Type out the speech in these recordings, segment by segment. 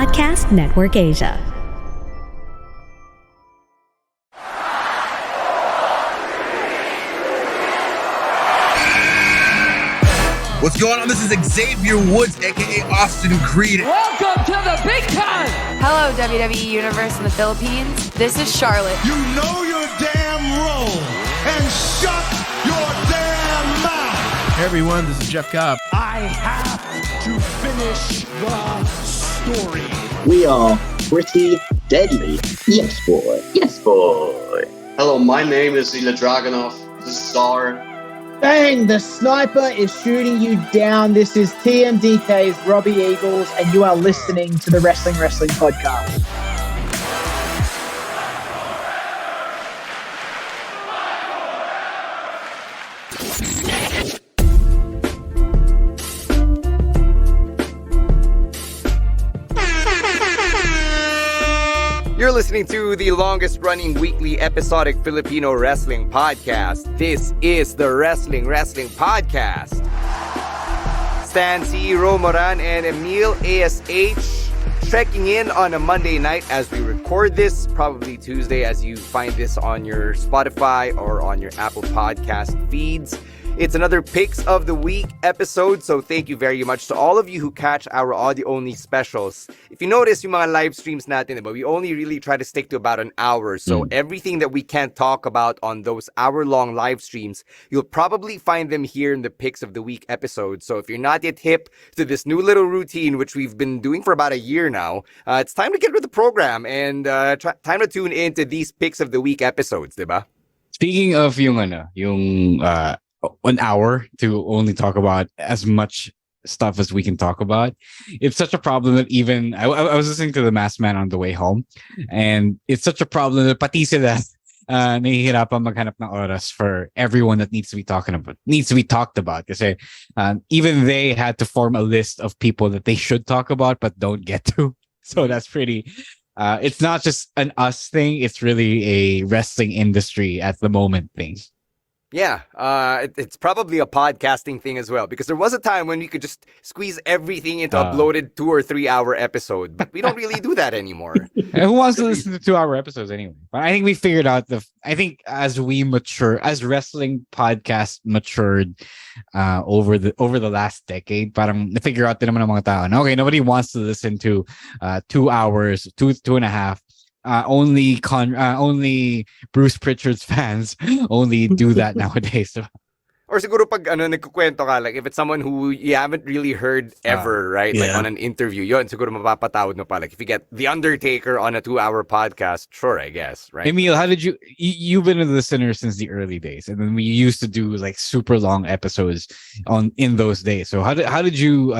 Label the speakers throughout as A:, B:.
A: Podcast Network Asia.
B: What's going on? This is Xavier Woods, aka Austin Creed.
C: Welcome to the big time!
D: Hello, WWE Universe in the Philippines. This is Charlotte.
E: You know your damn role and shut your damn mouth.
F: Hey everyone, this is Jeff Cobb.
E: I have to finish the story.
G: We are pretty deadly. Yes, boy. Yes, boy.
H: Hello, my name is Ilja Dragunov, the star.
I: Bang! The sniper is shooting you down. This is TMDK's Robbie Eagles, and you are listening to the Wrestling Podcast.
J: You're listening to the longest-running weekly episodic Filipino wrestling podcast. This is the Wrestling Podcast. Stan C, Romoran, and Emil ASH checking in on a Monday night as we record this, probably Tuesday as you find this on your Spotify or on your Apple Podcast feeds. It's another Picks of the Week episode, so thank you very much to all of you who catch our audio-only specials. If you notice yung mga live streams natin, but we only really try to stick to about an hour, so everything that we can't talk about on those hour-long live streams, you'll probably find them here in the Picks of the Week episode. So if you're not yet hip to this new little routine, which we've been doing for about a year now, it's time to get with the program and time to tune into these Picks of the Week episodes, diba?
F: Speaking of yung an hour to only talk about as much stuff as we can talk about. It's such a problem that even I was listening to The Masked Man on the way home, and it's such a problem that pati sila nahihirapan maghanap ng oras for everyone that needs to be talked about. Kasi even they had to form a list of people that they should talk about but don't get to. So that's pretty. It's not just an us thing. It's really a wrestling industry at the moment thing.
J: Yeah, it's probably a podcasting thing as well, because there was a time when we could just squeeze everything into uploaded 2 or 3 hour episode, but we don't really do that anymore.
F: Who wants to listen to 2 hour episodes anyway? But I think we figured out I think as we mature, as wrestling podcasts matured over the last decade, parang na-figure out din naman ng mga tao na, okay, nobody wants to listen to 2 hours, two and a half. Only Bruce Pritchard's fans only do that nowadays.
J: Or siguro pag nagkukwento ka, like if it's someone who you haven't really heard ever, right? Yeah. Like on an interview, yun, siguro mapapatawad mo pa. Like if you get The Undertaker on a 2 hour podcast, sure, I guess, right?
F: Emil, how did you've been a listener since the early days, and then we used to do like super long episodes in those days. So how did you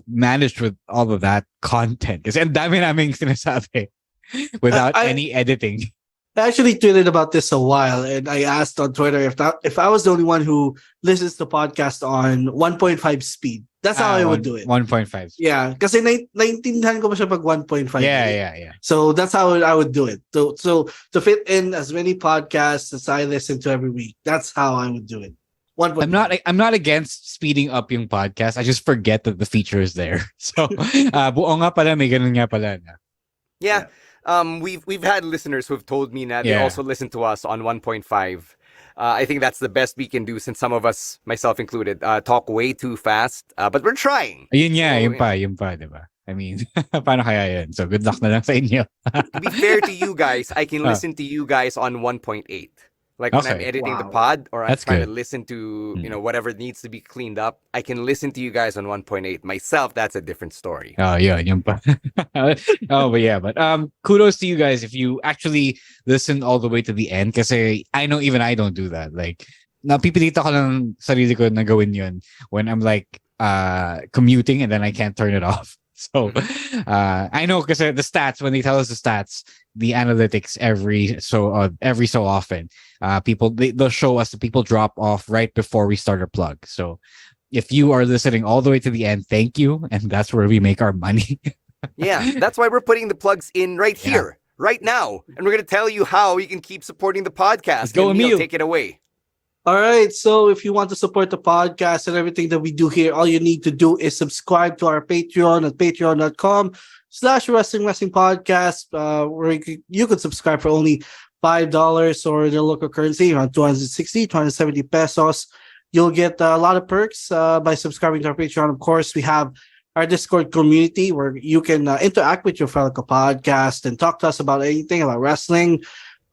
F: manage with all of that content? Kasi ang dami naming sinasabi without any editing.
K: I actually tweeted about this a while, and I asked on Twitter if I was the only one who listens to podcast on 1.5 speed. That's how I would do it.
F: 1.5.
K: Yeah, kasi naintindihan ko pa siya pag 1.5.
F: Yeah.
K: So that's how I would do it. So to fit in as many podcasts as I listen to every week, that's how I would do it.
F: I'm not against speeding up yung podcast. I just forget that the feature is there. So buo nga pala, may ganun nga pala na.
J: Yeah. We've had listeners who have told me that they also listen to us on 1.5. I think that's the best we can do, since some of us, myself included, talk way too fast. But we're trying.
F: Yun pa, diba? I mean, paano kaya yun? So good luck na lang sa inyo.
J: To be fair to you guys, I can listen to you guys on 1.8. Like when I'm editing the pod, or I'm trying to listen to, whatever needs to be cleaned up, I can listen to you guys on 1.8. Myself, that's a different story.
F: Oh, yeah, yun pa. But kudos to you guys if you actually listen all the way to the end. Kasi I know even I don't do that. Like, napipilita ko lang sarili ko na gawin yun when I'm like commuting and then I can't turn it off. So I know because the stats, when they tell us the stats, the analytics every so often, they'll show us the people drop off right before we start our plug. So if you are listening all the way to the end, thank you, and that's where we make our money.
J: Yeah, that's why we're putting the plugs in right here, right now, and we're gonna tell you how you can keep supporting the podcast.
F: Let's go,
J: Emil, take it away.
K: All right. So if you want to support the podcast and everything that we do here, all you need to do is subscribe to our Patreon at patreon.com/wrestling podcast, where you could subscribe for only $5 or the local currency, around 270 pesos. You'll get a lot of perks by subscribing to our Patreon. Of course, we have our Discord community where you can interact with your fellow podcast and talk to us about anything about wrestling,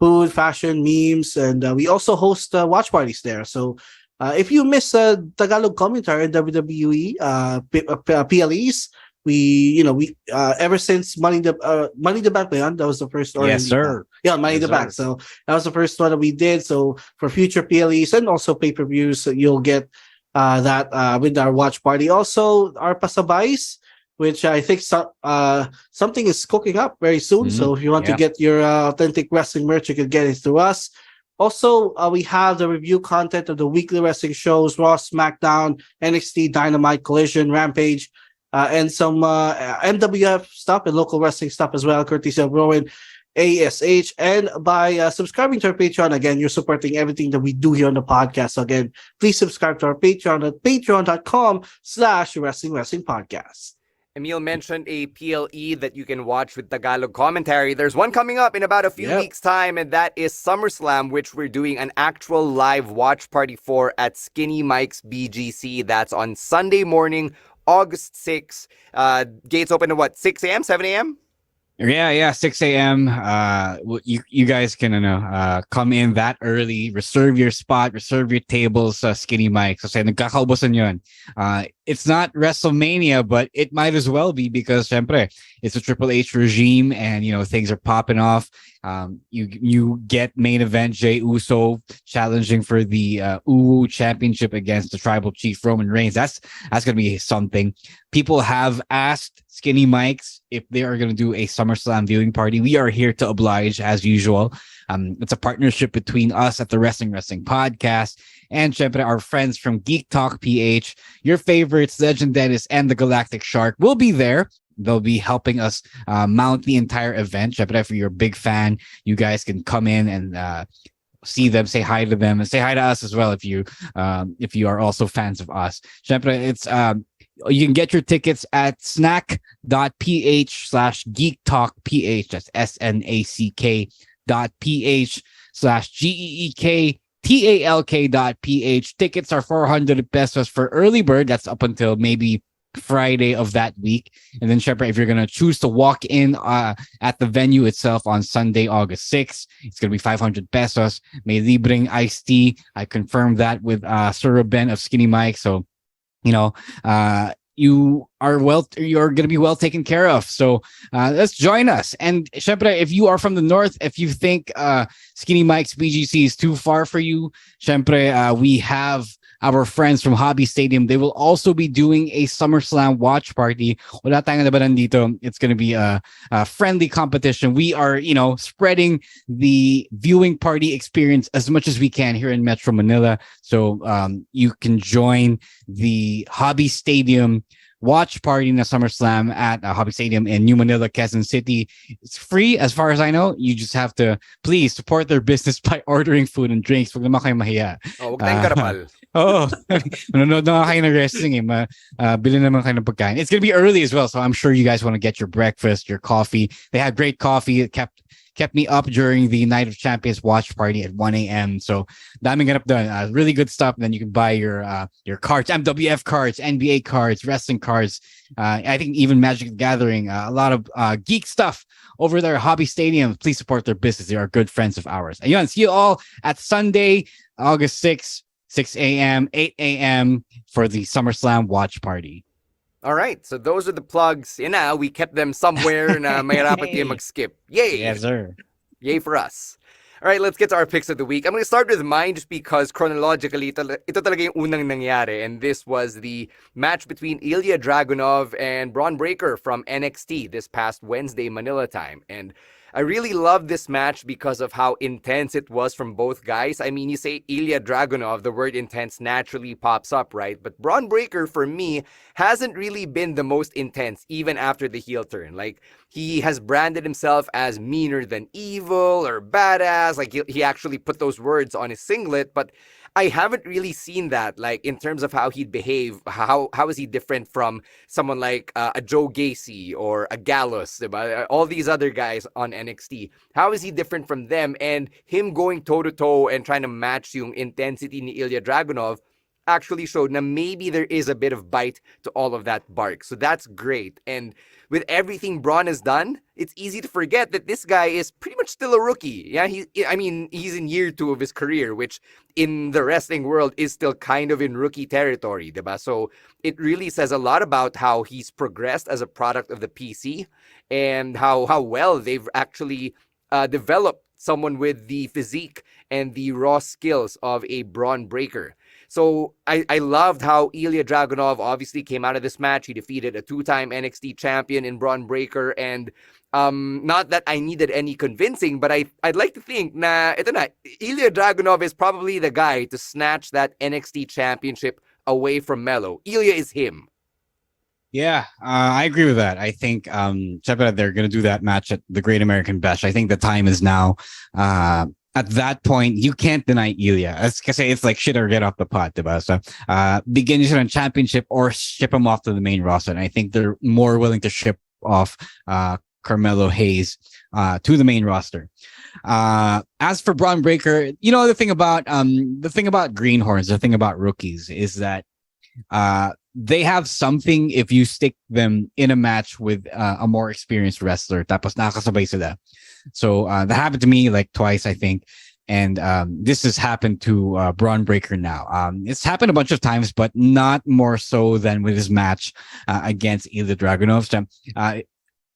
K: food, fashion, memes, and we also host watch parties there. So if you miss Tagalog commentary in WWE PLEs, we ever since Money in the Bank, that was the first.
F: Yes, sir.
K: Money in the Bank. So that was the first one that we did. So for future PLEs and also pay-per-views, you'll get that with our watch party. Also, our pasabais, which I think something is cooking up very soon. So if you want to get your authentic wrestling merch, you can get it through us. Also, we have the review content of the weekly wrestling shows: Raw, SmackDown, NXT, Dynamite, Collision, Rampage, and some MWF stuff and local wrestling stuff as well, courtesy of Owen, ASH. And by subscribing to our Patreon, again, you're supporting everything that we do here on the podcast. So again, please subscribe to our Patreon at patreon.com/wrestling podcast.
J: Emil mentioned a PLE that you can watch with Tagalog commentary. There's one coming up in about a few weeks' time, and that is SummerSlam, which we're doing an actual live watch party for at Skinny Mike's BGC. That's on Sunday morning, August 6th. Gates open at 6 a.m., 7 a.m.?
F: Yeah, 6 a.m. You guys can come in that early, reserve your spot, reserve your tables, Skinny Mike. So say nagkakaubusan yun. It's not WrestleMania, but it might as well be because syempre, it's a Triple H regime and things are popping off. You get main event Jey Uso challenging for the Uwu Championship against the Tribal Chief Roman Reigns. That's gonna be something. People have asked Skinny Mikes if they are gonna do a SummerSlam viewing party. We are here to oblige as usual. It's a partnership between us at the Wrestling Podcast and syempre our friends from Geek Talk PH. Your favorites, Legend Dennis and the Galactic Shark, will be there. They'll be helping us mount the entire event. Syempre, if you're a big fan, you guys can come in and see them, say hi to them, and say hi to us as well if you are also fans of us. Syempre, it's you can get your tickets at snack.ph/geektalkph. That's snack.ph/geektalk.ph. Tickets are 400 pesos for early bird. That's up until maybe Friday of that week. And then syempre, if you're going to choose to walk in at the venue itself on Sunday, August 6th, it's going to be 500 pesos. May libreng iced tea. I confirmed that with Sir Ruben of Skinny Mike. So, you're going to be well taken care of. So let's join us. And syempre, if you are from the north, if you think Skinny Mike's BGC is too far for you, syempre, we have our friends from Hobby Stadium. They will also be doing a SummerSlam watch party. Wala tayong labanan dito. It's going to be a friendly competition. We are, spreading the viewing party experience as much as we can here in Metro Manila. So you can join the Hobby Stadium watch party na SummerSlam at Hobby Stadium in New Manila, Quezon City. It's free as far as I know. You just have to please support their business by ordering food and drinks. Wag naman kayo mahiya.
J: Wag tayong karapal.
F: Nanonood na kayo ng wrestling bilhin naman kayo ng pagkain. It's going to be early as well, so I'm sure you guys want to get your breakfast, your coffee. They had great coffee. It kept me up during the Night of Champions watch party at 1 a.m. So daming ganap done. Really good stuff. And then you can buy your cards, MWF cards, NBA cards, wrestling cards. I think even Magic the Gathering. A lot of geek stuff over there. Hobby Stadium. Please support their business. They are good friends of ours. Ayun, see you all at Sunday, August 6th, 6 a.m., 8 a.m. for the SummerSlam watch party.
J: All right, so those are the plugs. We kept them somewhere na mahirapan kayo mag-skip. Yay!
F: Yes, sir.
J: Yay for us. All right, let's get to our picks of the week. I'm going to start with mine just because chronologically, ito talaga yung unang nangyari. And this was the match between Ilja Dragunov and Bron Breakker from NXT this past Wednesday, Manila time. And I really love this match because of how intense it was from both guys. I mean, you say Ilja Dragunov, the word intense naturally pops up, right? But Bron Breakker, for me, hasn't really been the most intense, even after the heel turn. Like, he has branded himself as meaner than evil or badass. Like, he actually put those words on his singlet. But I haven't really seen that, like in terms of how he'd behave. How is he different from someone like a Joe Gacy or a Gallus, diba? All these other guys on NXT? How is he different from them? And him going toe to toe and trying to match yung intensity ni Ilya Dragunov actually showed na maybe there is a bit of bite to all of that bark. So that's great. And with everything Bron has done, it's easy to forget that this guy is pretty much still a rookie. Yeah, he's in year 2 of his career, which in the wrestling world is still kind of in rookie territory, diba? So it really says a lot about how he's progressed as a product of the PC and how well they've actually developed someone with the physique and the raw skills of a Braun Breaker. So I loved how Ilya Dragunov obviously came out of this match. He defeated a 2-time NXT champion in Braun Breaker. And not that I needed any convincing, but I'd like to think na Ilya Dragunov is probably the guy to snatch that NXT championship away from Melo. Ilya is him.
F: Yeah, I agree with that. I think they're going to do that match at the Great American Bash. I think the time is now. At that point, you can't deny Ilya. It's like shit or get off the pot, diba? So, begin siya ng championship or ship him off to the main roster. And I think they're more willing to ship off Carmelo Hayes to the main roster. As for Braun Breaker, the thing about greenhorns, the thing about rookies is that they have something if you stick them in a match with a more experienced wrestler. Tapos nakakasabay sila. So that happened to me like twice, I think. And this has happened to Braun Breaker now. It's happened a bunch of times, but not more so than with his match against Ilya Dragunov. So,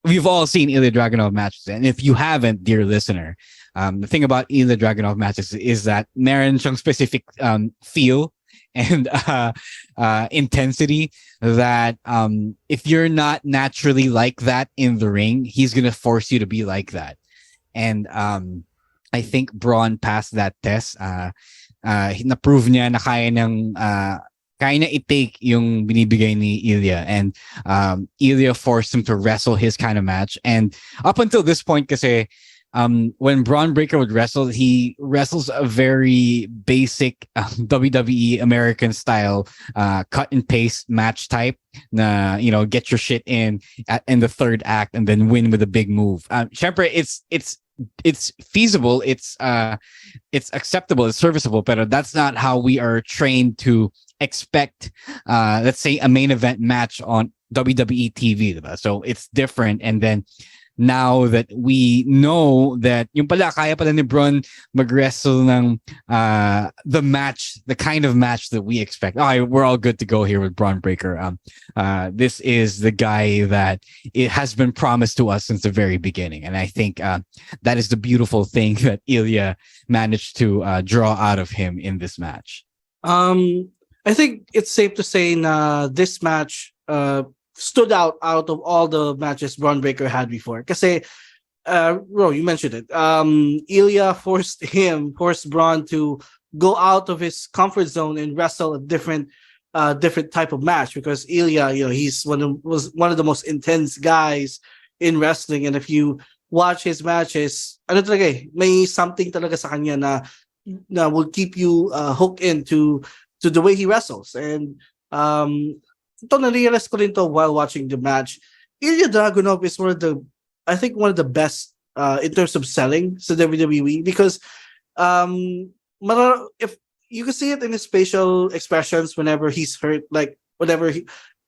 F: we've all seen Ilya Dragunov matches. And if you haven't, dear listener, the thing about Ilya Dragunov matches is that meron siyang specific feel and intensity that if you're not naturally like that in the ring, he's going to force you to be like that. And I think Braun passed that test. Na-prove niya na kaya na i-take yung binibigay ni Ilya. And Ilya forced him to wrestle his kind of match. And up until this point, kasi when Braun Breaker would wrestle, he wrestles a very basic WWE American style cut and paste match type. Na get your shit in the third act and then win with a big move. Syempre, it's feasible, it's acceptable, it's serviceable, but that's not how we are trained to expect. Let's say a main event match on WWE TV, diba? So it's different. And then now that we know that yung pala kaya pala ni Bron mag-wrestle ng the match, the kind of match that we expect. We're all good to go here with Braun Breaker. This is the guy that it has been promised to us since the very beginning, and I think that is the beautiful thing that Ilya managed to draw out of him in this match.
K: I think it's safe to say this match stood out of all the matches Braun Breaker had before. Kasi, Ro, you mentioned it. Ilya forced Braun to go out of his comfort zone and wrestle a different type of match, because Ilya, he's was one of the most intense guys in wrestling. And if you watch his matches, may something talaga sa kanya na will keep you hooked into the way he wrestles. And ito na-realize ko rin to while watching the match. Ilya Dragunov is one of the best in terms of selling sa WWE, because if you can see it in his facial expressions whenever he's hurt, like whatever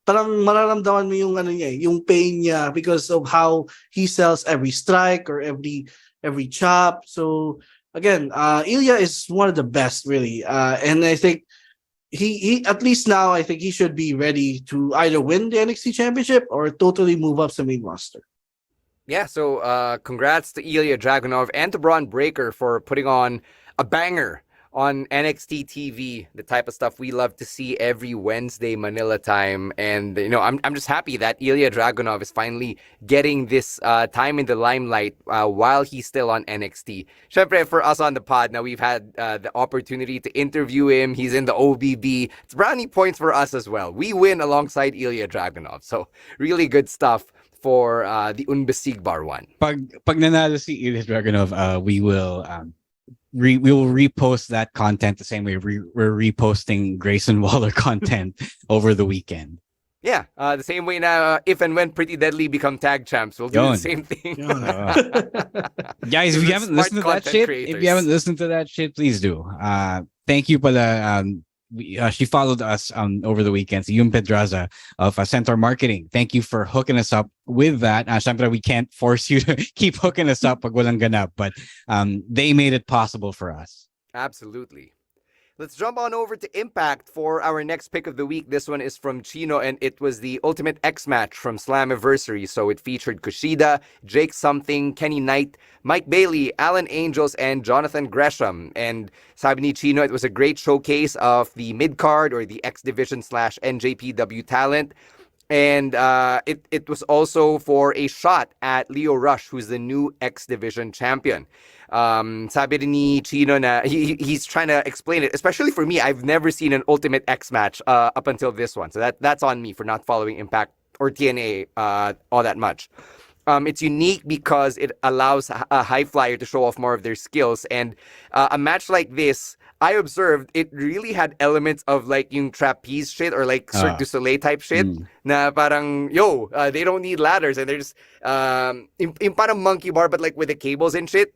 K: parang mararamdaman mo yung yung pain niya because of how he sells every strike or every chop. So again, Ilya is one of the best, really, and I think he at least now, I think he should be ready to either win the NXT championship or totally move up to the main roster.
J: Yeah, so congrats to Ilya Dragunov and to Braun Breaker for putting on a banger on NXT TV, the type of stuff we love to see every Wednesday Manila time. And I'm just happy that Ilya Dragunov is finally getting this time in the limelight while he's still on NXT. Syempre, for us on the pod, now we've had the opportunity to interview him. He's in the OBB. It's brownie points for us as well. We win alongside Ilya Dragunov. So really good stuff for the Unbesigbar one.
F: Pag nanalo si Ilya Dragunov, we will will repost that content the same way we're reposting Grayson Waller content over the weekend.
J: Yeah, the same way now, if and when Pretty Deadly become tag champs, we'll do the same thing.
F: Guys, if you haven't listened to that shit, please do. Thank you pala. She followed us over the weekend. So Yung Pedraza of Centaur Marketing. Thank you for hooking us up with that. Syempre, we can't force you to keep hooking us up pag walang ganap, but they made it possible for us.
J: Absolutely. Let's jump on over to Impact for our next pick of the week. This one is from Chino, and it was the Ultimate X match from Slammiversary. So it featured Kushida, Jake Something, Kenny Knight, Mike Bailey, Alan Angels, and Jonathan Gresham. And sabi ni Chino, it was a great showcase of the mid-card or the X Division / NJPW talent. And it was also for a shot at Leo Rush, who's the new X Division champion. Sabi ni Chino na he's trying to explain it, especially for me. I've never seen an Ultimate X match up until this one. So that's on me for not following Impact or TNA all that much. It's unique because it allows a high flyer to show off more of their skills. And a match like this, I observed it really had elements of like yung trapeze shit or like Cirque du Soleil type shit. Na parang, they don't need ladders and they're just in parang monkey bar but like with the cables and shit.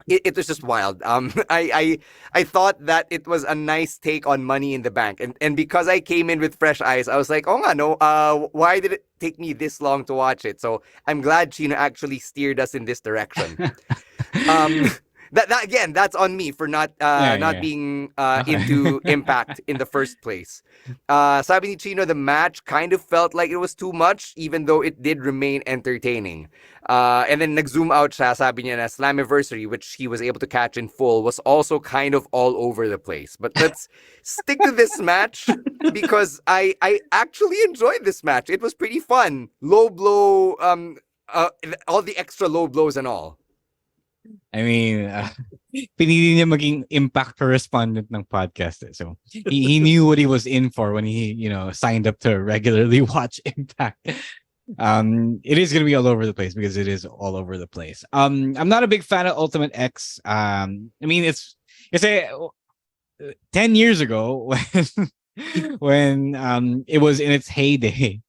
J: It was just wild. I thought that it was a nice take on Money in the Bank, and because I came in with fresh eyes, I was like, oh nga no, why did it take me this long to watch it? So I'm glad Chino actually steered us in this direction. That again, that's on me for not being into Impact in the first place. Sabi ni Chino, the match kind of felt like it was too much, even though it did remain entertaining. And then nag-zoom out siya, sabi niya na Slammiversary, which he was able to catch in full, was also kind of all over the place. But let's stick to this match because I actually enjoyed this match. It was pretty fun. Low blow, all the extra low blows and all.
F: I mean, pinili niya maging Impact correspondent ng podcast. So he knew what he was in for when he, signed up to regularly watch Impact. It is going to be all over the place because it is all over the place. I'm not a big fan of Ultimate X. I mean, it's 10 years ago when it was in its heyday,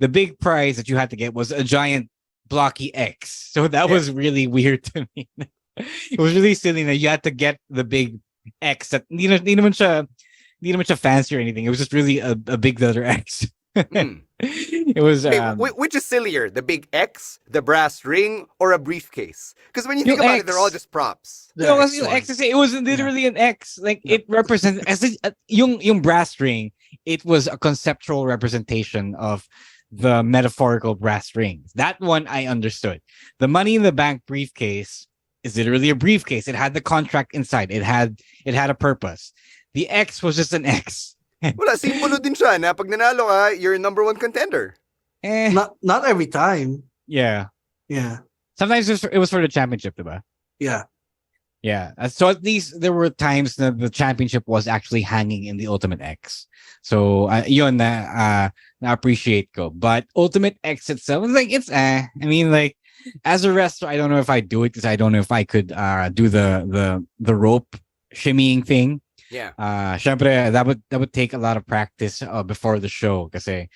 F: the big prize that you had to get was a giant blocky X. So that was really weird to me. It was really silly that you had to get the big X that hindi naman siya fancy or anything. It was just really a big letter X. It was
J: which is sillier, the big X, the brass ring, or a briefcase? Because when you think about it, they're all just props.
F: It was literally an X. Like it represents as yung brass ring. It was a conceptual representation of the metaphorical brass rings. That one I understood. The Money in the Bank briefcase is literally a briefcase. It had the contract inside. It had a purpose. The X was just an X.
J: Wala, simbolo din siya na pag nanalo ka, you're number one contender.
K: Not every time.
F: Yeah.
K: Yeah.
F: Sometimes it was for the championship, diba?
K: Yeah.
F: Yeah. So at least there were times that the championship was actually hanging in the Ultimate X. So yun na appreciate ko. But Ultimate X itself, like I mean, like as a wrestler, I don't know if I do it because I don't know if I could do the rope shimmying thing.
J: Yeah.
F: Syempre, that would take a lot of practice before the show kasi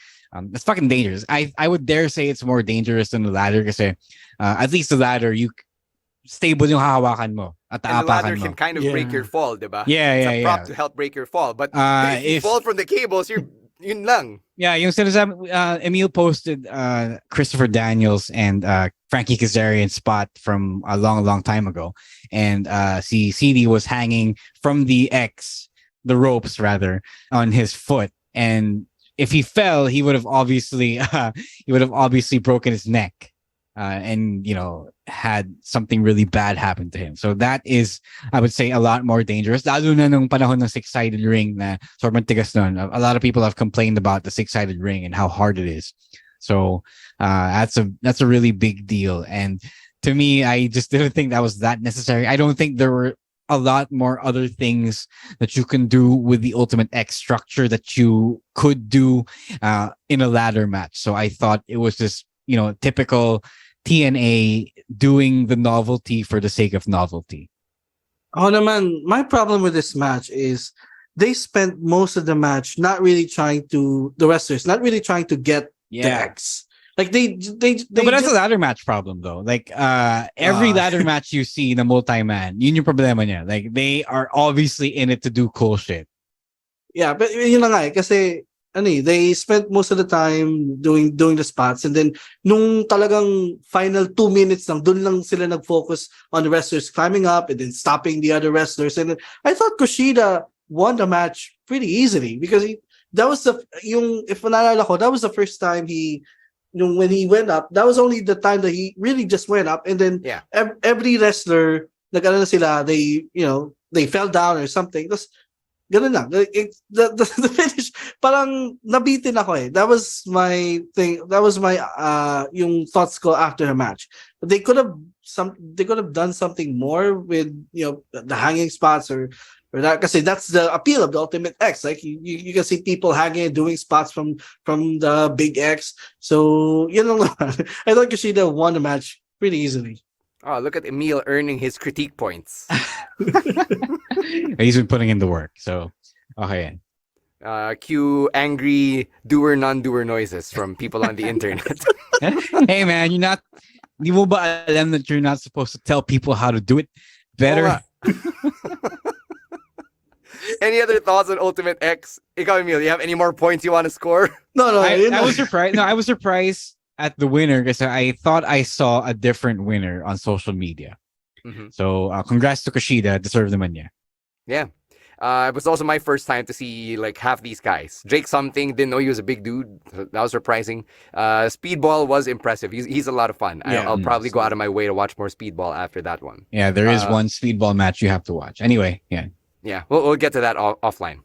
F: it's fucking dangerous. I would dare say it's more dangerous than the ladder kasi at least the ladder you stable yung hahawakan mo at
J: and the ladder can kind of break your fall, diba?
F: Yeah,
J: it's a prop to help break your fall. But if you fall from the cables, yun lang.
F: Yeah, yung sinasabi, Emil posted Christopher Daniels and Frankie Kazarian spot from a long time ago. And CD was hanging from the ropes rather, on his foot. And if he fell, he would have obviously broken his neck. And had something really bad happen to him. So that is, I would say, a lot more dangerous. Lalo na nung panahon ng six-sided ring na sobrang tigas nun. A lot of people have complained about the six-sided ring and how hard it is. So that's a really big deal. And to me, I just didn't think that was that necessary. I don't think there were a lot more other things that you can do with the Ultimate X structure that you could do in a ladder match. So I thought it was just, typical TNA doing the novelty for the sake of novelty.
K: Oh naman, my problem with this match is they spent most of the match not really trying to the wrestlers, not really trying to get the X. Like
F: No, but that's a ladder match problem though. Like every ladder match you see in a multi-man, yun yung problema niya. Like they are obviously in it to do cool shit.
K: Yeah, but yun na nga eh, kasi they spent most of the time doing the spots, and then nung talagang final 2 minutes lang, dun lang sila nag-focus on the wrestlers climbing up and then stopping the other wrestlers. And then I thought Kushida won the match pretty easily because that was if naalala ko, that was the first time when he went up, that was only the time that he really just went up, and then every wrestler nag-ano na sila, they fell down or something. Ganun lang. The finish, parang nabitin ako eh. That was my thing. That was my yung thoughts ko after the match. But they could have done something more with the hanging spots or that, kasi that's the appeal of the Ultimate X. Like you can see people hanging and doing spots from the Big X. So I thought Kushida won the match pretty easily.
J: Oh, look at Emil earning his critique points.
F: He's been putting in the work. So, okay.
J: Cue angry doer, non-doer noises from people on the internet.
F: Hey, man, di mo ba alam that you're not supposed to tell people how to do it better?
J: Any other thoughts on Ultimate X? Ikaw, Emil, you have any more points you want to score?
K: No.
F: I was surprised. No, I was surprised at the winner because I thought I saw a different winner on social media.
J: Mm-hmm.
F: So congrats to Kushida, deserve naman niya.
J: Yeah. It was also my first time to see like half these guys. Jake something, didn't know he was a big dude. That was surprising. Speedball was impressive. He's a lot of fun.
F: Yeah,
J: I'll probably go out of my way to watch more Speedball after that one.
F: Yeah, there is one Speedball match you have to watch. Anyway,
J: Yeah, we'll get to that offline.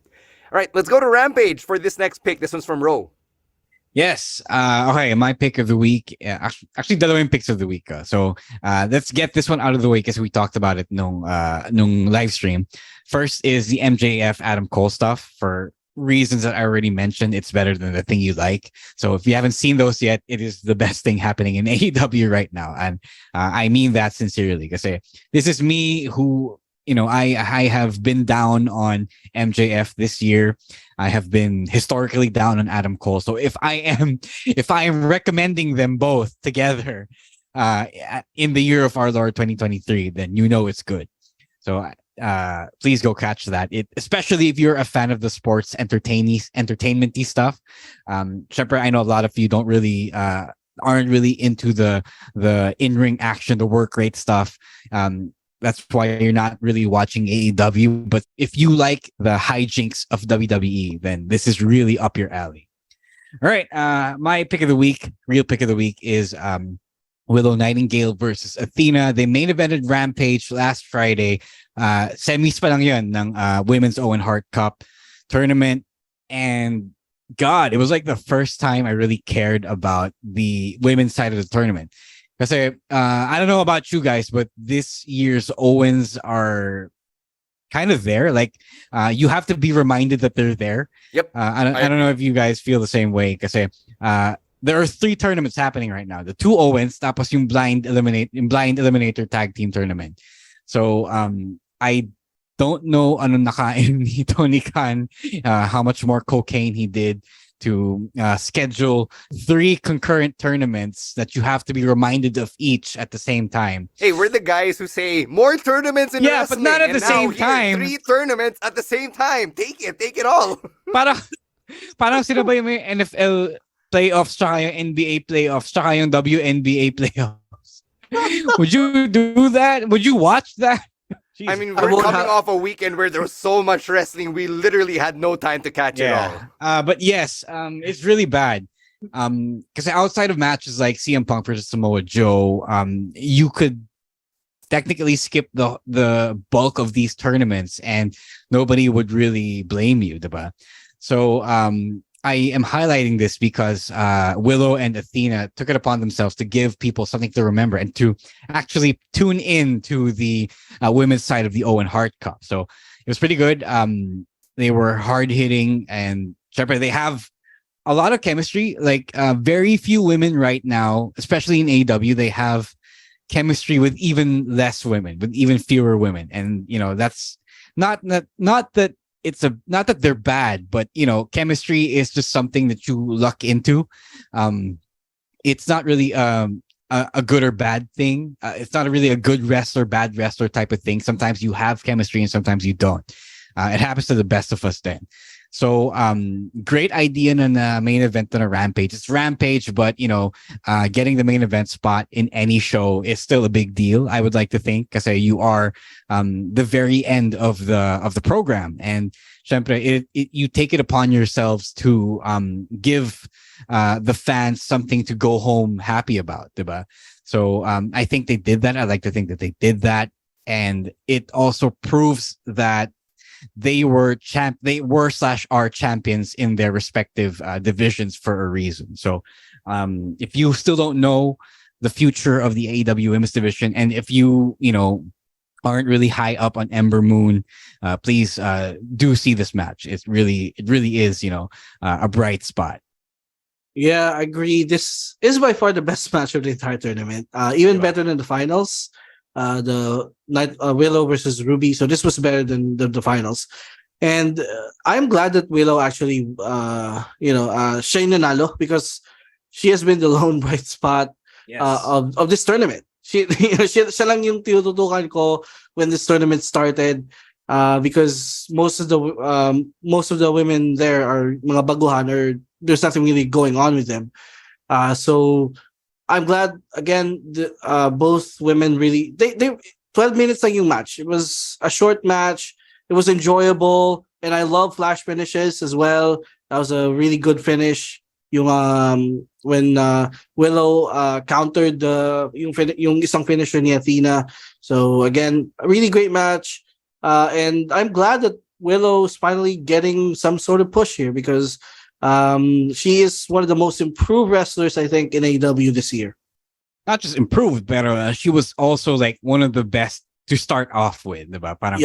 J: All right, let's go to Rampage for this next pick. This one's from Ro.
F: Yes. Okay, my pick of the week. Actually, dalawang picks of the week. So let's get this one out of the way because we talked about it nung live stream. First is the MJF Adam Cole stuff. For reasons that I already mentioned, it's better than the thing you like. So if you haven't seen those yet, it is the best thing happening in AEW right now. And I mean that sincerely. Because this is me who... I have been down on MJF this year. I have been historically down on Adam Cole. So if I am recommending them both together in the year of our Lord 2023, then it's good. So please go catch that. Especially if you're a fan of the sports entertainment-y stuff. Syempre, I know a lot of you don't really aren't really into the in-ring action, the work rate stuff. That's why you're not really watching AEW. But if you like the hijinks of WWE, then this is really up your alley. All right. My pick of the week, real pick of the week, is Willow Nightingale versus Athena. They main evented Rampage last Friday. Semis pa lang yun ng Women's Owen Hart Cup tournament. And God, it was like the first time I really cared about the women's side of the tournament. Kasi I don't know about you guys, but this year's Owens are kind of there. Like you have to be reminded that they're there.
J: Yep.
F: I don't know if you guys feel the same way. Kasi there are 3 tournaments happening right now. The 2 Owens, tapos yung blind eliminator tag team tournament. So I don't know ano nakain ni Tony Khan, how much more cocaine he did to schedule 3 concurrent tournaments that you have to be reminded of each at the same time.
J: Hey, we're the guys who say more tournaments in wrestling.
F: But not at the same time.
J: 3 tournaments at the same time. Take it all.
F: Parang sila ba yung may NFL playoffs tsaka yung NBA playoffs tsaka yung WNBA playoffs? Would you do that? Would you watch that?
J: Jeez. I mean, we're coming off a weekend where there was so much wrestling, we literally had no time to catch it all.
F: But yes, it's really bad. Because outside of matches like CM Punk versus Samoa Joe, you could technically skip the bulk of these tournaments and nobody would really blame you, diba? So I am highlighting this because Willow and Athena took it upon themselves to give people something to remember and to actually tune in to the women's side of the Owen Hart Cup. So it was pretty good. They were hard hitting and they have a lot of chemistry. Like very few women right now, especially in AEW, they have chemistry with even less women, with even fewer women. And that's not that not that they're bad, but chemistry is just something that you luck into. It's not really a good or bad thing. It's not really a good wrestler, bad wrestler type of thing. Sometimes you have chemistry and sometimes you don't. It happens to the best of us then. So great idea in a main event on a Rampage. It's Rampage, but getting the main event spot in any show is still a big deal. I would like to think, because you are the very end of the program, and syempre, you take it upon yourselves to give the fans something to go home happy about, diba? So I think they did that. I like to think that they did that, and it also proves that they were / are champions in their respective divisions for a reason. So if you still don't know the future of the AEW Women's Division, and if you aren't really high up on Ember Moon, please do see this match. It really is a bright spot.
K: Yeah, I agree. This is by far the best match of the entire tournament. Even better than the finals. The Willow versus Ruby. So this was better than the finals. And I'm glad that Willow actually, siya yung nanalo, because she has been the lone bright spot of this tournament. Siya lang yung tinututukan ko when this tournament started, because most of the women there are mga baguhan, or there's nothing really going on with them. So I'm glad again. Both women really they 12 minutes lang yung match. It was a short match. It was enjoyable, and I love flash finishes as well. That was a really good finish. Yung when Willow countered yung isang finisher ni Athena. So again, a really great match. And I'm glad that Willow is finally getting some sort of push here, because she is one of the most improved wrestlers, I think, in AEW this year.
F: Not just improved, but she was also like one of the best to start off with. Diba? Parang,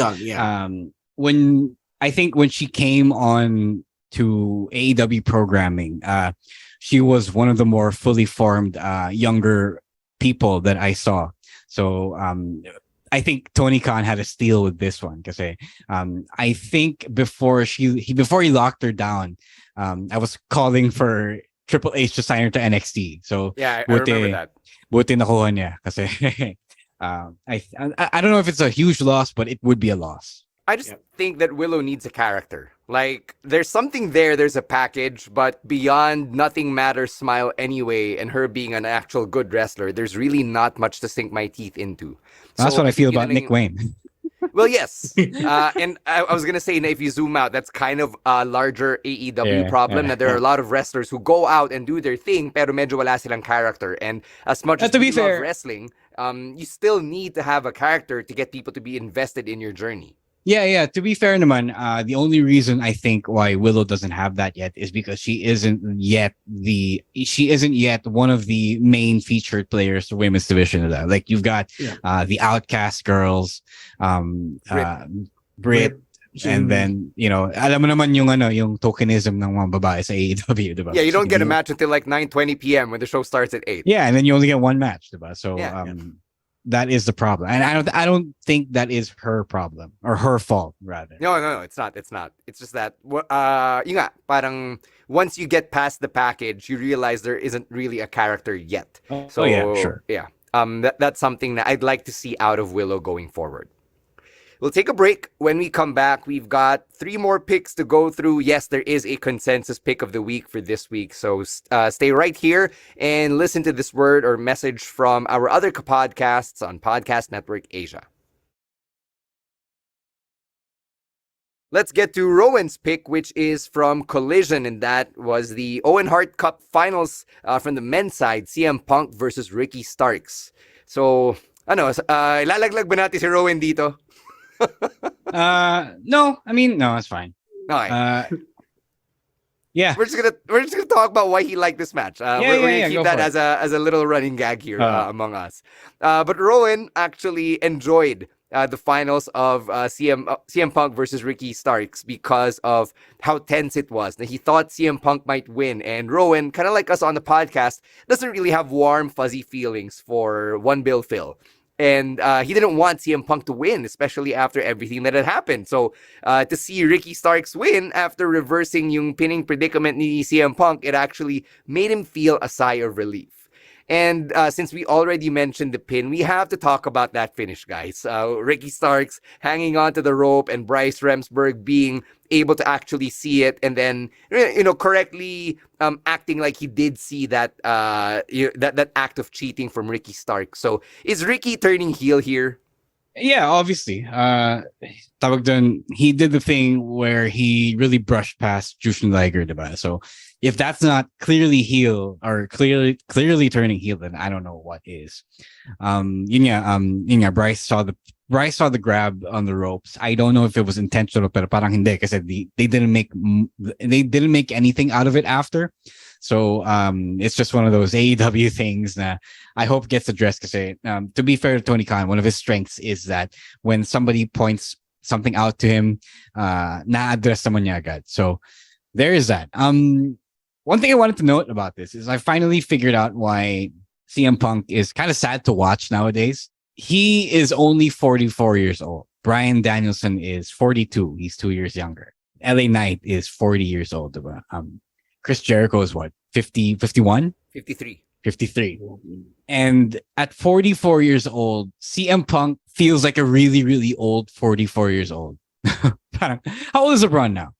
F: when she came on to AEW programming, she was one of the more fully formed younger people that I saw. So I think Tony Khan had a steal with this one, because I think before he locked her down, I was calling for Triple H to sign her to NXT. So
J: yeah, I remember that.
F: Buti nakuha niya, kasi I don't know if it's a huge loss, but it would be a loss.
J: I just think that Willow needs a character. Like, there's something there, there's a package, but beyond Nothing Matters Smile Anyway and her being an actual good wrestler, there's really not much to sink my teeth into.
F: That's what I feel about Nick Wayne.
J: Well, yes. And I was going to say, if you zoom out, that's kind of a larger AEW problem, that there are a lot of wrestlers who go out and do their thing, pero medyo wala silang character. And as much as you love wrestling, you still need to have a character to get people to be invested in your journey.
F: Yeah. To be fair naman, the only reason I think why Willow doesn't have that yet is because she isn't yet one of the main featured players for women's division. Like, you've got the Outcast girls, Brit, and then alam mo naman yung tokenism ng mga babae sa AEW, diba?
J: Yeah, you don't get a match until like 9:20 p.m. when the show starts at 8.
F: Yeah, and then you only get one match, diba? So that is the problem, and I don't think that is her problem or her fault, rather.
J: No, it's not. It's just that yun nga, parang once you get past the package, you realize there isn't really a character yet. So
F: yeah, sure.
J: Yeah, that's something that I'd like to see out of Willow going forward. We'll take a break. When we come back, we've got 3 more picks to go through. Yes, there is a consensus pick of the week for this week. So stay right here and listen to this word or message from our other podcasts on Podcast Network Asia. Let's get to Rowan's pick, which is from Collision, and that was the Owen Hart Cup Finals from the men's side, CM Punk versus Ricky Starks. So, ilalaglag ba natin si Rowan dito?
F: No, it's fine.
J: Okay.
F: Yeah,
J: we're just gonna talk about why he liked this match. We're gonna keep that as a little running gag here among us. But Rowan actually enjoyed the finals of CM Punk versus Ricky Starks because of how tense it was. He thought CM Punk might win, and Rowan, kind of like us on the podcast, doesn't really have warm, fuzzy feelings for One Bill Phil. And he didn't want CM Punk to win, especially after everything that had happened. So to see Ricky Starks win after reversing yung pinning predicament ni CM Punk, it actually made him feel a sigh of relief. And since we already mentioned the pin, we have to talk about that finish, guys. Ricky Starks hanging onto the rope and Bryce Remsburg being able to actually see it and then, correctly acting like he did see that that act of cheating from Ricky Starks. So is Ricky turning heel here?
F: Yeah, obviously. Tawag dun, he did the thing where he really brushed past Jushin Liger, diba? So if that's not clearly heel or clearly turning heel, then I don't know what is. Bryce saw the grab on the ropes. I don't know if it was intentional, pero parang hindi kasi they didn't make anything out of it after. So it's just one of those AEW things that I hope gets addressed. Kasi to be fair to Tony Khan, one of his strengths is that when somebody points something out to him, na-address naman niya agad. So there is that. One thing I wanted to note about this is I finally figured out why CM Punk is kind of sad to watch nowadays. He is only 44 years old. Bryan Danielson is 42. He's 2 years younger. LA Knight is 40 years old. Diba? Chris Jericho is what? 50, 51?
J: 53.
F: 53. And at 44 years old, CM Punk feels like a really, really old 44 years old. How old is LeBron now?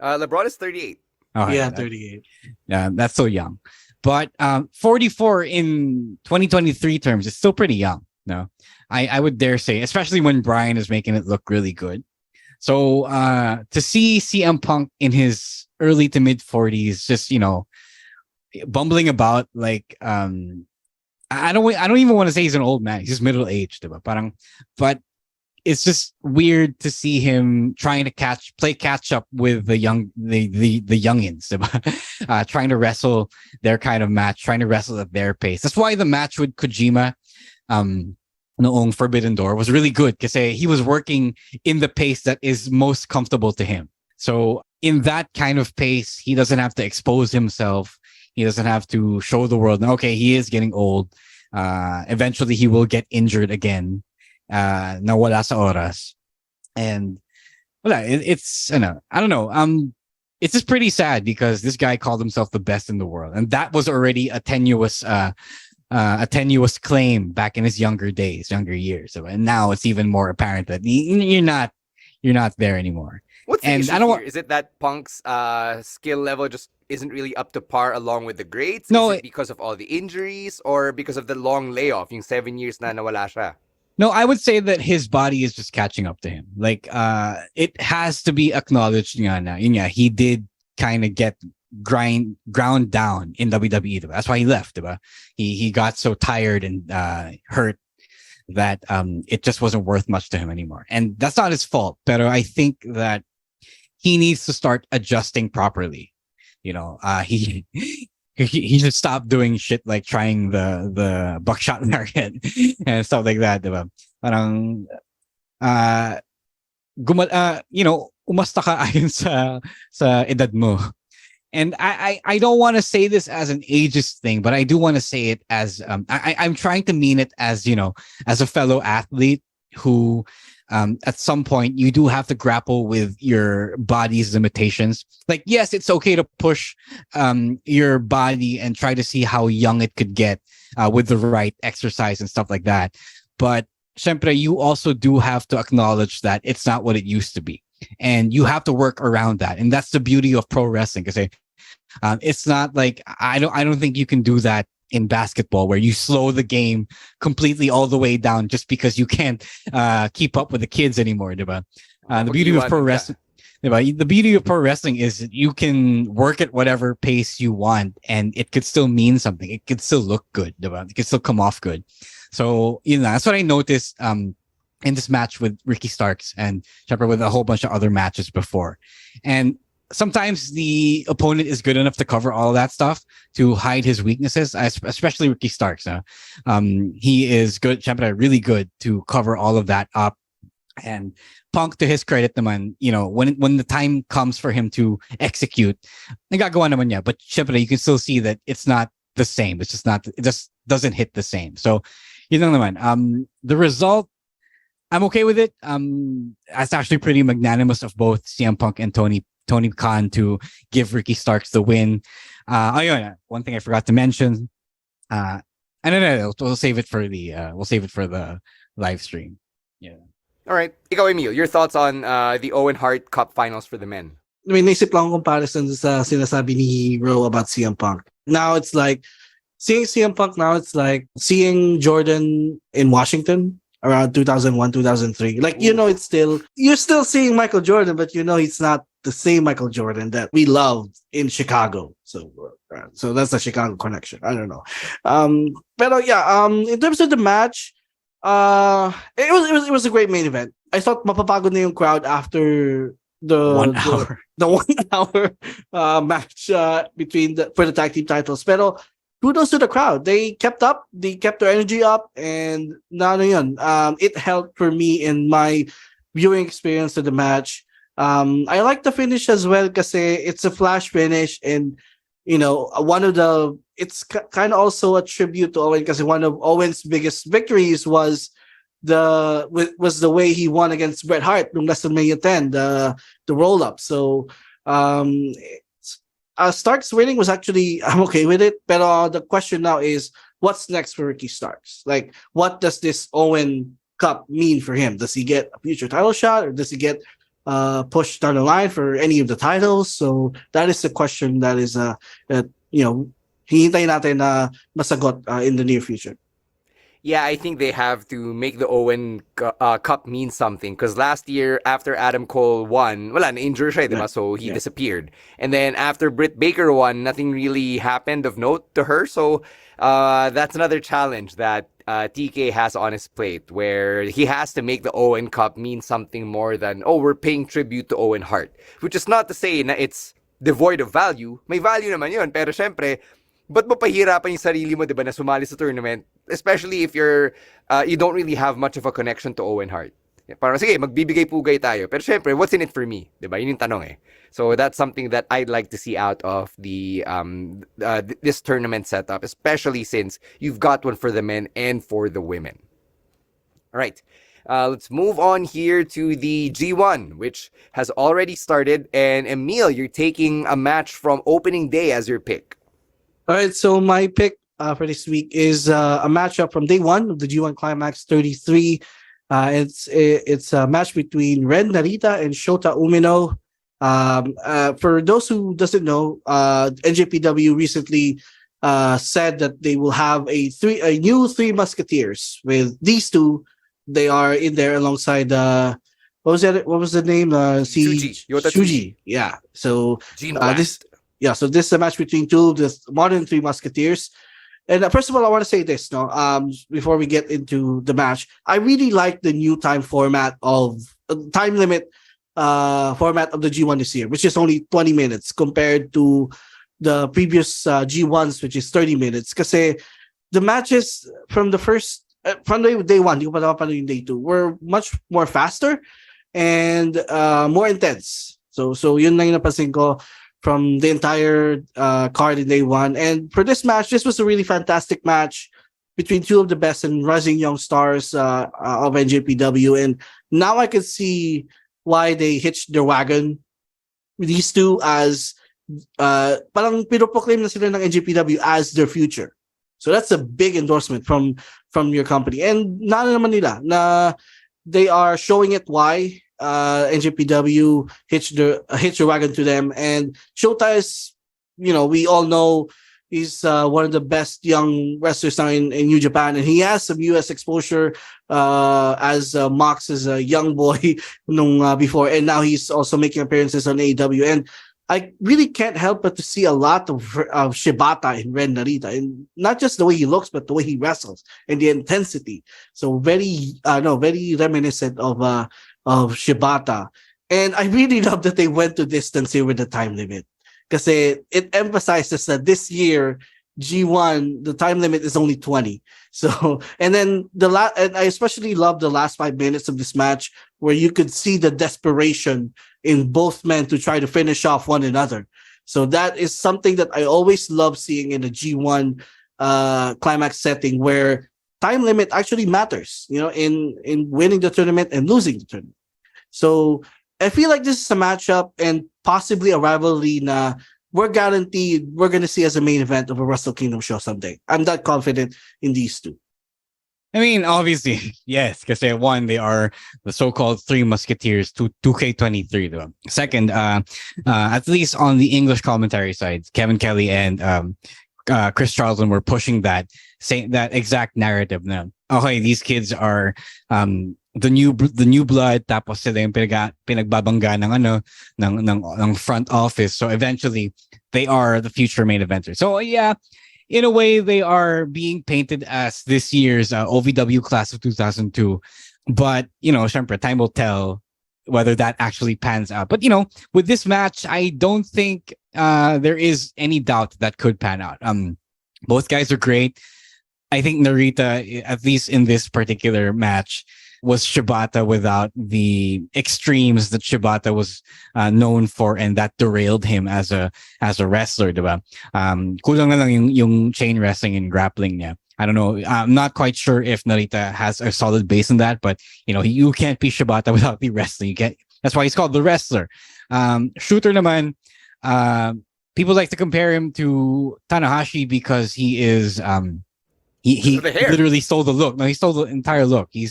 J: LeBron is 38.
F: Okay,
K: Yeah, 38.
F: Yeah, that's so young. But 44 in 2023 terms is still pretty young. No, I would dare say, especially when Bryan is making it look really good. So to see CM Punk in his early to mid 40s, just bumbling about like I don't even want to say he's an old man. He's just middle aged, but it's just weird to see him trying to play catch up with the youngins, trying to wrestle their kind of match, trying to wrestle at their pace. That's why the match with Kojima, noong Forbidden Door was really good because he was working in the pace that is most comfortable to him. So in that kind of pace, he doesn't have to expose himself. He doesn't have to show the world. Okay, he is getting old. Eventually, he will get injured again. Nawala sa oras. And it's I don't know. It's just pretty sad because this guy called himself the best in the world, and that was already a tenuous claim back in his younger years. So, and now it's even more apparent that you're not there anymore.
J: What's the issue here? Is it that Punk's skill level just isn't really up to par along with the greats?
F: No,
J: is it because of all the injuries or because of the long layoff, yung 7 years na nawala siya?
F: No, I would say that his body is just catching up to him. Like, it has to be acknowledged na he did kind of get ground down in WWE. That's why he left. He got so tired and hurt that it just wasn't worth much to him anymore. And that's not his fault. But I think that he needs to start adjusting properly. He should stop doing shit like trying the buckshot market and stuff like that, diba? Parang umasta ka ayon sa edad mo. And I don't want to say this as an ageist thing, but I do want to say it as I'm trying to mean it as as a fellow athlete who at some point you do have to grapple with your body's limitations. Like, yes, it's okay to push your body and try to see how young it could get with the right exercise and stuff like that. But syempre, you also do have to acknowledge that it's not what it used to be. And you have to work around that. And that's the beauty of pro wrestling. Because it's not like I don't think you can do that in basketball where you slow the game completely all the way down just because you can't keep up with the kids anymore, diba? The beauty of pro wrestling, diba? The beauty of pro wrestling is you can work at whatever pace you want and it could still mean something. It could still look good, diba? It could still come off good. So, that's what I noticed in this match with Ricky Starks and with a whole bunch of other matches before. And sometimes the opponent is good enough to cover all that stuff to hide his weaknesses, especially Ricky Starks. He is good, syempre, really good to cover all of that up. And Punk, to his credit naman, when the time comes for him to execute, nagagawa naman niya. But syempre, you can still see that it's not the same. It's just not, it just doesn't hit the same. So, yun lang naman. The result, I'm okay with it. It's actually pretty magnanimous of both CM Punk and Tony Khan to give Ricky Starks the win. One thing I forgot to mention. No, we'll save it for the live stream. Yeah.
J: All right, ikaw Emil, your thoughts on the Owen Hart Cup Finals for the men?
K: I mean, naisip lang comparison sa sinasabi ni Ro about CM Punk. Now it's like seeing CM Punk. Now it's like seeing Jordan in Washington around 2001, 2003. Like, it's you're still seeing Michael Jordan, but it's not the same Michael Jordan that we loved in Chicago. So that's the Chicago connection. I don't know. In terms of the match, it was a great main event. I thought mapapagod na yung crowd after the
F: 1 hour.
K: The 1 hour match for the tag team titles. Pero kudos to the crowd. They kept their energy up, and it helped for me in my viewing experience of the match. I like the finish as well because it's a flash finish, and it's kind of also a tribute to Owen because one of Owen's biggest victories was the way he won against Bret Hart in WrestleMania 10, the roll up. So Starks winning was actually, I'm okay with it. But the question now is, what's next for Ricky Starks? Like, what does this Owen Cup mean for him? Does he get a future title shot, or does he get pushed down the line for any of the titles? So that is the question that is hihintay natin na masagot in the near future.
J: Yeah, I think they have to make the Owen Cup mean something, because last year after Adam Cole won, na-injure siya, diba? So he disappeared. And then after Britt Baker won, nothing really happened of note to her. So that's another challenge that TK has on his plate, where he has to make the Owen Cup mean something more than, we're paying tribute to Owen Hart. Which is not to say na it's devoid of value. May value naman yun. Pero syempre, ba't mo pahirapan yung sarili mo, diba, na sumali sa tournament, especially if you don't really have much of a connection to Owen Hart. Parang, sige, magbibigay pugay tayo. Pero syempre, what's in it for me? Diba? Yun yung tanong eh. So that's something that I'd like to see out of the this tournament setup, especially since you've got one for the men and for the women. All right. Let's move on here to the G1, which has already started. And Emil, you're taking a match from opening day as your pick.
K: All right, so my pick for this week is a matchup from day one of the G1 Climax 33. It's a match between Ren Narita and Shota Umino. For those who doesn't know, NJPW recently said that they will have a new three musketeers. With these two, they are in there alongside what was the name? Shuji. Yeah. So so this is a match between two of the modern three musketeers. And first of all, I want to say this, before we get into the match, I really like the new time format of time limit format of the G1 this year, which is only 20 minutes compared to the previous G1s, which is 30 minutes. Because the matches from the first from day one, di ko pa napapanood yung day two, were much more faster and more intense. So yun lang yung napansin ko from the entire card in day one. And for this match, this was a really fantastic match between two of the best and rising young stars of NJPW. And now I can see why they hitched their wagon with these two as parang pinoproclaim na sila ng NJPW as their future. So that's a big endorsement from your company. And naman nila na they are showing it why NJPW hitched their wagon to them. And Shota is, we all know he's one of the best young wrestlers now in New Japan, and he has some US exposure as Mox as a young boy before, and now he's also making appearances on AEW. And I really can't help but to see a lot of Shibata in Ren Narita, and not just the way he looks, but the way he wrestles and the intensity. So very reminiscent of Shibata. And I really love that they went to distance here with the time limit. Because it emphasizes that this year, G1, the time limit is only 20. So, and then and I especially love the last 5 minutes of this match where you could see the desperation in both men to try to finish off one another. So that is something that I always love seeing in a G1 climax setting where time limit actually matters, in winning the tournament and losing the tournament. So I feel like this is a matchup and possibly a rivalry na we're guaranteed we're going to see as a main event of a Wrestle Kingdom show someday. I'm that confident in these two.
F: I mean, obviously, yes, because one, they are the so-called Three Musketeers, 2K23. Diba? Second, at least on the English commentary side, Kevin Kelly and Chris Charlton were pushing that exact narrative na, okay, these kids are the new blood, tapos sila yung pinagbabangga ng front office, so eventually they are the future main eventers. So yeah, in a way they are being painted as this year's OVW class of 2002, but syempre, time will tell whether that actually pans out. But with this match, I don't think there is any doubt that could pan out. Both guys are great. I think Narita, at least in this particular match, was Shibata without the extremes that Shibata was known for, and that derailed him as a wrestler, diba? Kulang na lang yung chain wrestling and grappling niya. I don't know. I'm not quite sure if Narita has a solid base in that, but you can't be Shibata without the wrestling. You can't. That's why he's called the wrestler. Shooter naman, people like to compare him to Tanahashi because he is he literally stole the look. No, he stole the entire look. He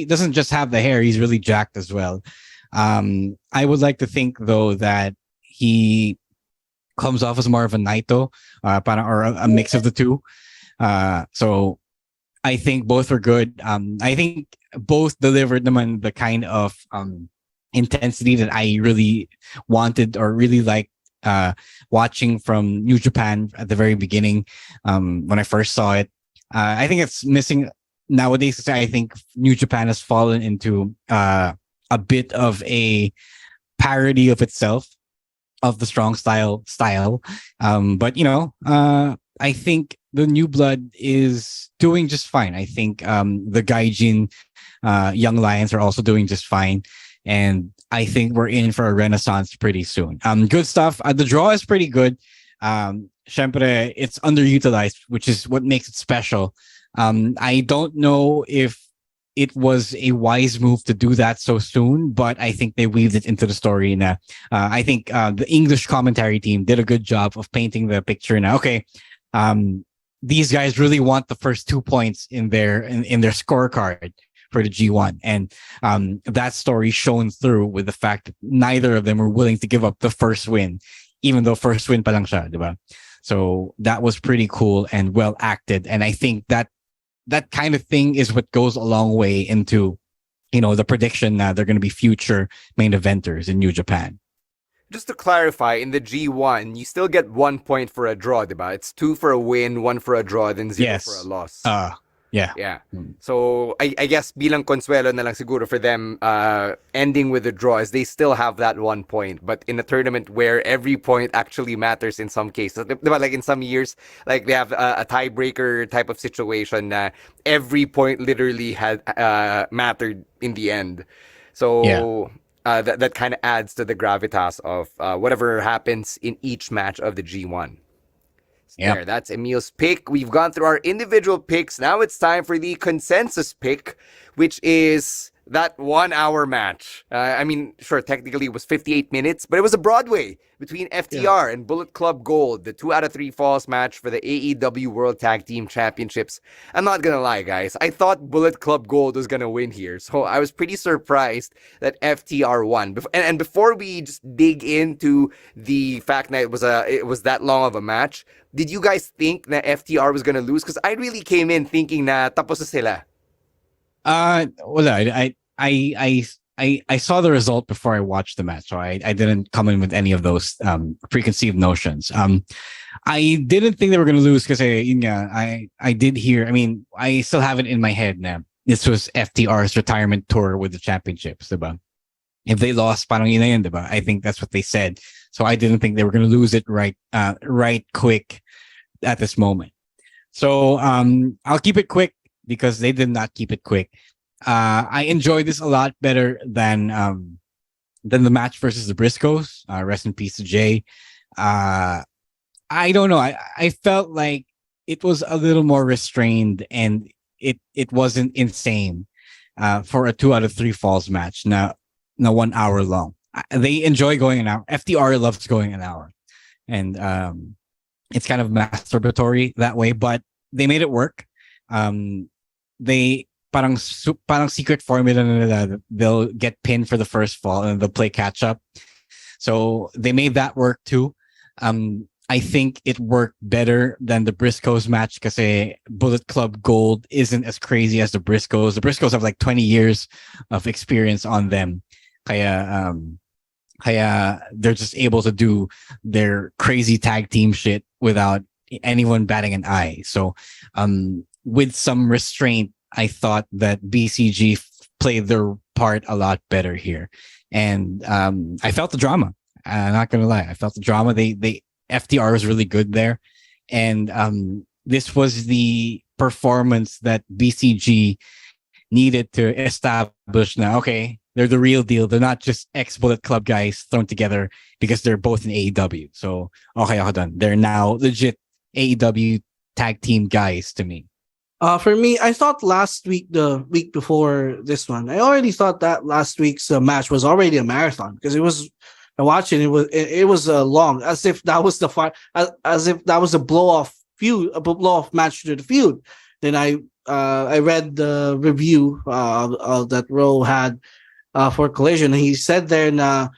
F: doesn't just have the hair, he's really jacked as well. I would like to think though that he comes off as more of a Naito, or a mix of the two. So I think both were good. I think both delivered naman the kind of intensity that I really wanted or really liked watching from New Japan at the very beginning when I first saw it. I think it's missing nowadays. I think New Japan has fallen into a bit of a parody of itself, of the strong style. But I think the new blood is doing just fine. I think the Gaijin Young Lions are also doing just fine. And I think we're in for a renaissance pretty soon. Good stuff. The draw is pretty good. Syempre, it's underutilized, which is what makes it special. I don't know if it was a wise move to do that so soon, but I think they weaved it into the story. Now, I think the English commentary team did a good job of painting the picture. Now, okay, these guys really want the first 2 points in their scorecard for the G1, and that story shone through with the fact that neither of them were willing to give up the first win, even though first win pa lang siya, diba? So that was pretty cool and well acted, and I think that kind of thing is what goes a long way into the prediction that they're going to be future main eventers in New Japan.
J: Just to clarify, in the G1, you still get 1 point for a draw, diba? It's 2 for a win, 1 for a draw, then 0 for a loss.
F: Yeah.
J: So I guess bilang consuelo na lang siguro for them ending with a draw is they still have that 1 point. But in a tournament where every point actually matters in some cases, like in some years, like they have a tiebreaker type of situation, every point literally had mattered in the end. So that kind of adds to the gravitas of whatever happens in each match of the G1.
F: Yeah,
J: there, that's Emil's pick. We've gone through our individual picks. Now it's time for the consensus pick, which is that 1 hour match. I mean, sure, technically it was 58 minutes, but it was a Broadway between FTR and Bullet Club Gold, the 2 out of 3 falls match for the AEW World Tag Team Championships. I'm not gonna lie, guys. I thought Bullet Club Gold was gonna win here, so I was pretty surprised that FTR won. And before we just dig into the fact that it was that long of a match, did you guys think that FTR was gonna lose? Because I really came in thinking na tapos na sila.
F: Well, I saw the result before I watched the match, so I didn't come in with any of those preconceived notions. I didn't think they were going to lose because I did hear. I mean, I still have it in my head now. This was FTR's retirement tour with the championships, diba? If they lost, parang yun na yun, diba? I think that's what they said. So I didn't think they were going to lose it right quick at this moment. So I'll keep it quick because they did not keep it quick. I enjoyed this a lot better than the match versus the Briscoes. Rest in peace to Jay. I don't know. I felt like it was a little more restrained and it wasn't insane for a 2 out of 3 falls match. Now 1 hour long. They enjoy going an hour. FTR loves going an hour, and it's kind of masturbatory that way. But they made it work. They parang secret formula nila, they'll get pinned for the first fall and they'll play catch up. So they made that work too. I think it worked better than the Briscoes match because Bullet Club Gold isn't as crazy as the Briscoes. The Briscoes have like 20 years of experience on them. Kaya they're just able to do their crazy tag team shit without anyone batting an eye. So with some restraint, I thought that BCG played their part a lot better here. And I felt the drama. I'm not gonna lie. I felt the drama. They FTR was really good there. And this was the performance that BCG needed to establish now. Okay, they're the real deal. They're not just ex-Bullet Club guys thrown together because they're both in AEW. So, okay, ako done. They're now legit AEW tag team guys to me.
K: For me, I thought last week, the week before this one, I already thought that last week's match was already a marathon because it was. I watched it. It was long, as if that was the as if that was a blow off match to the feud. Then I read the review that Ro had for Collision, and he said there na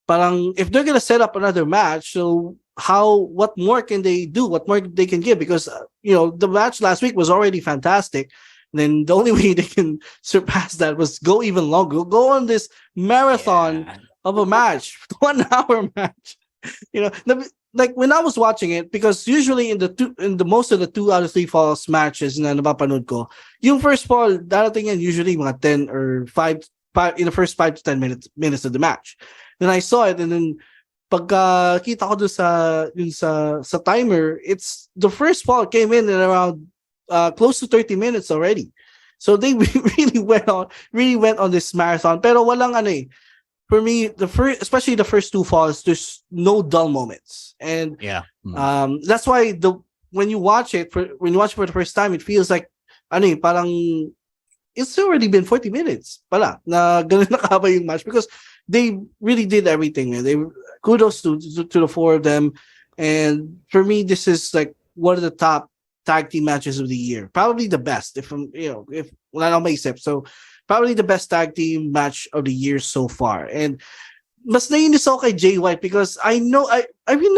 K: parang if they're gonna set up another match, so what more can they do? What more they can give? Because the match last week was already fantastic. And then the only way they can surpass that was go even longer. Go on this marathon of a match, 1 hour match. Like when I was watching it, because usually in the most of the 2 out of 3 falls matches na napapanood ko, yung first fall darating yan usually mga 10 or 5 in the first 5 to 10 minutes of the match. Then I saw it, and then pagka kita ko doon sa timer, it's the first fall came in at around close to 30 minutes already. So they really went on this marathon. Pero walang for me, especially the first 2 falls, there's no dull moments, and that's why when you watch it for the first time, it feels like parang it's already been 40 minutes pala na ganun nakaba yung match because they really did everything. They kudos to the 4 of them, and for me, this is like one of the top tag team matches of the year, probably the best. If wala nang maisip, so. Probably the best tag team match of the year so far. And mas nainis ako kay Jay White because I know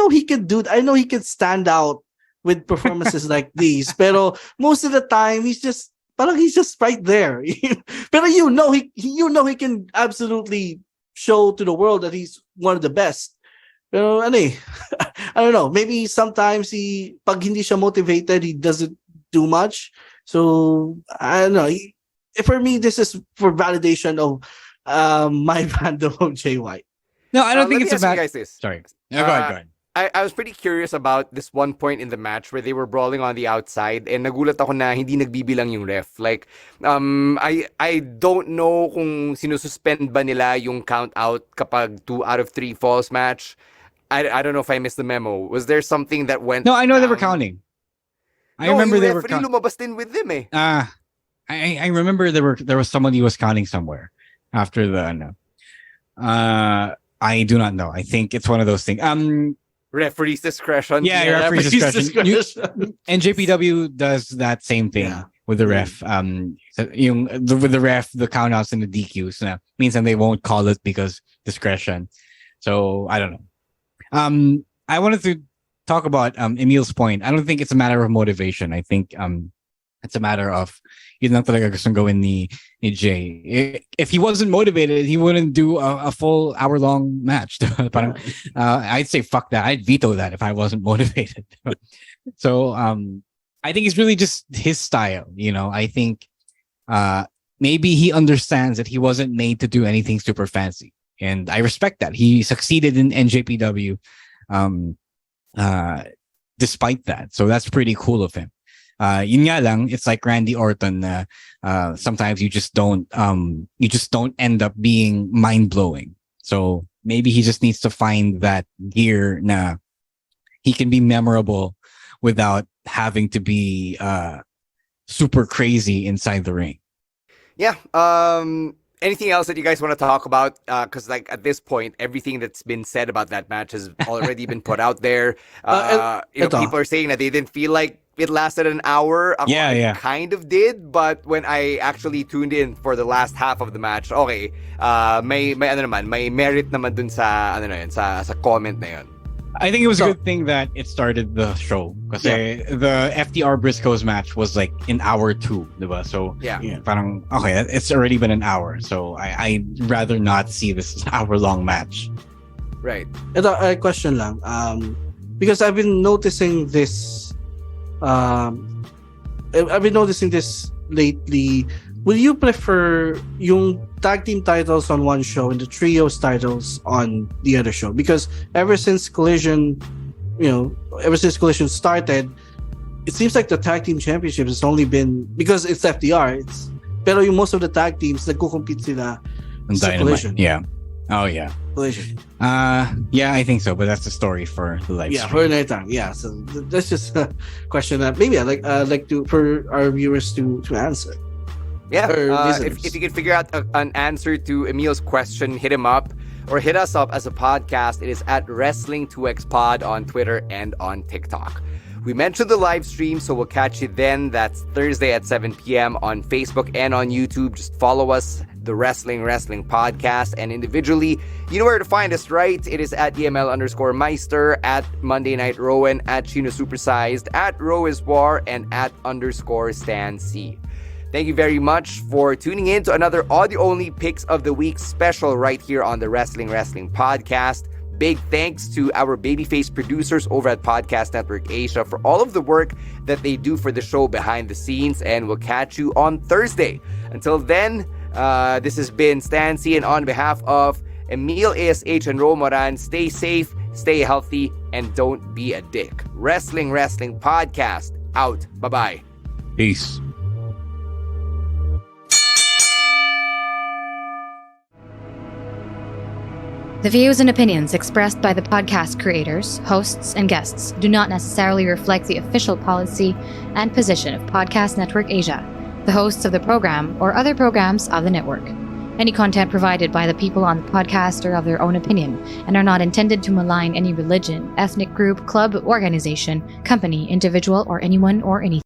K: he can do it. I know he can stand out with performances like these. Pero most of the time he's just right there. Pero he can absolutely show to the world that he's one of the best. Pero I don't know. Maybe sometimes pag hindi siya motivated, he doesn't do much. So I don't know. For me, this is for validation of my fandom of Jay White.
F: No, I don't think it's about.
J: Guys this.
F: Sorry. No, go ahead.
J: I was pretty curious about this one point in the match where they were brawling on the outside, and nagulat ako na hindi nagbibilang yung ref. Like, I don't know kung sinususpend ba nila yung count out kapag 2 out of 3 falls match. I don't know if I missed the memo. Was there something that went?
F: No, I know they were counting. I remember they were counting.
J: Lumabas din with them eh.
F: I remember there was someone he was counting somewhere after the I do not know. I think it's one of those things.
J: Referee's discretion.
F: Yeah, referee's discretion. And JPW does that same thing with the ref. With the ref, the countouts and the DQs means that they won't call it because discretion. So I don't know. I wanted to talk about Emil's point. I don't think it's a matter of motivation. I think it's a matter of yun lang talaga gustong gawin ni Jay. If he wasn't motivated, he wouldn't do a full hour-long match. Parang, I'd say fuck that. I'd veto that if I wasn't motivated. So I think it's really just his style. I think maybe he understands that he wasn't made to do anything super fancy. and I respect that. He succeeded in NJPW, despite that. So that's pretty cool of him. Yun nga lang, it's like Randy Orton. Sometimes you just don't end up being mind blowing. So maybe he just needs to find that gear na he can be memorable without having to be super crazy inside the ring.
J: Yeah. Anything else that you guys want to talk about? Because like at this point, everything that's been said about that match has already been put out there. People are saying that they didn't feel like it lasted an hour.
F: Yeah.
J: Kind of did, but when I actually tuned in for the last half of the match, okay, may merit naman dun sa sa comment na yun.
F: I think it was a good thing that it started the show because the FTR Briscoes match was like in hour 2, diba? So parang okay, it's already been an hour, so I'd rather not see this hour-long match.
J: Right.
K: A question lang, because I've been noticing this. I've been noticing this lately. Will you prefer yung tag team titles on one show and the trios titles on the other show? Because ever since Collision started, it seems like the tag team championship has only been, because it's FTR, pero yung most of the tag teams nagko-compete sila sa Collision.
F: Yeah. Oh yeah.
K: Collision.
F: Yeah, I think so, but that's the story for the live stream.
K: For another time. Yeah, so that's just a question that maybe I'd like to for our viewers to answer.
J: Yeah, if you can figure out an answer to Emil's question, hit him up or hit us up as a podcast. It is at Wrestling2XPod on Twitter and on TikTok. We mentioned the live stream, so we'll catch you then. That's Thursday at 7 p.m. on Facebook and on YouTube. Just follow us, the Wrestling Podcast, and individually, you know where to find us, right? It is at EML_Meister, at Monday Night Rowan, at Chino Supersized, at Rowiswar, and at _Stan C. Thank you very much for tuning in to another audio-only Picks of the Week special right here on the Wrestling Podcast. Big thanks to our babyface producers over at Podcast Network Asia for all of the work that they do for the show behind the scenes, and we'll catch you on Thursday. Until then, this has been Stan C, and on behalf of Emil ASH and Ro Moran, stay safe, stay healthy, and don't be a dick. Wrestling Podcast out. Bye-bye.
F: Peace.
A: The views and opinions expressed by the podcast creators, hosts, and guests do not necessarily reflect the official policy and position of Podcast Network Asia, the hosts of the program, or other programs of the network. Any content provided by the people on the podcast are of their own opinion and are not intended to malign any religion, ethnic group, club, organization, company, individual, or anyone or anything.